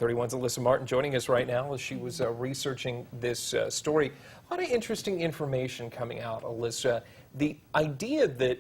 31's Alyssa Martin joining us right now as she was researching this story. A lot of interesting information coming out, Alyssa. The idea that,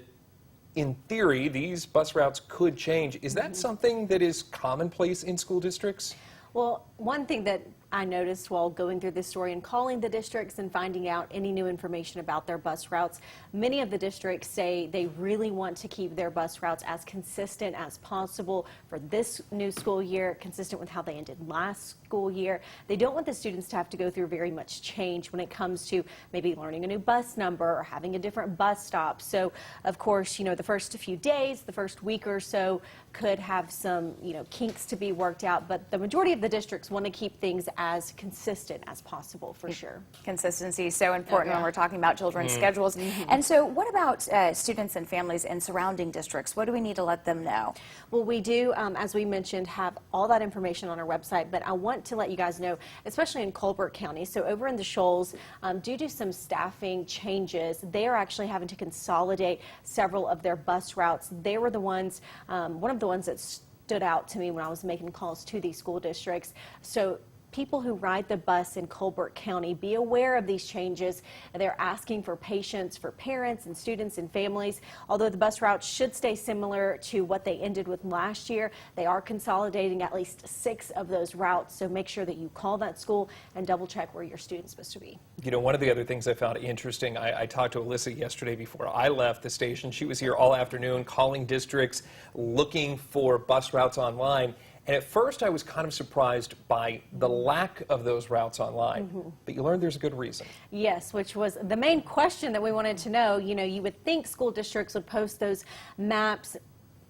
in theory, these bus routes could change, is that something that is commonplace in school districts? Well, one thing that I noticed while going through this story and calling the districts and finding out any new information about their bus routes, many of the districts say they really want to keep their bus routes as consistent as possible for this new school year, consistent with how they ended last school year. They don't want the students to have to go through very much change when it comes to maybe learning a new bus number or having a different bus stop. So, of course, you know, the first few days, the first week or so could have some, kinks to be worked out, but the majority of the districts want to keep things as consistent as possible, for sure. Consistency is so important when we're talking about children's schedules. And so what about students and families in surrounding districts? What do we need to let them know? Well, we do, as we mentioned, have all that information on our website, but I want to let you guys know, especially in Colbert County, so over in the Shoals, due to some staffing changes, they are actually having to consolidate several of their bus routes. They were the ones, one of the ones that stood out to me when I was making calls to these school districts. So people who ride the bus in Colbert County, be aware of these changes. They're asking for patience for parents and students and families. Although the bus routes should stay similar to what they ended with last year, they are consolidating at least 6 of those routes. So make sure that you call that school and double check where your student's supposed to be. You know, one of the other things I found interesting, I talked to Alyssa yesterday before I left the station. She was here all afternoon calling districts, looking for bus routes online. And at first I was kind of surprised by the lack of those routes online, but you learned there's a good reason. Yes, which was the main question that we wanted to know. You know, you would think school districts would post those maps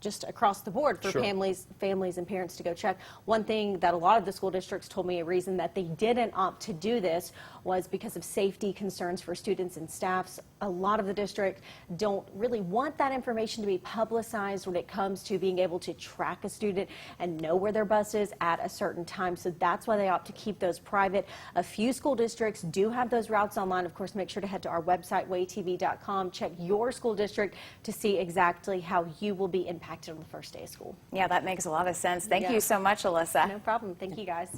just across the board for families and parents to go check. One thing that a lot of the school districts told me, a reason that they didn't opt to do this was because of safety concerns for students and staffs. A lot of the district don't really want that information to be publicized when it comes to being able to track a student and know where their bus is at a certain time. So that's why they opt to keep those private. A few school districts do have those routes online. Of course, make sure to head to our website, WAAYTV.com. Check your school district to see exactly how you will be impacted on the first day of school. Yeah, that makes a lot of sense. Thank you so much, Alyssa. No problem. Thank you, guys.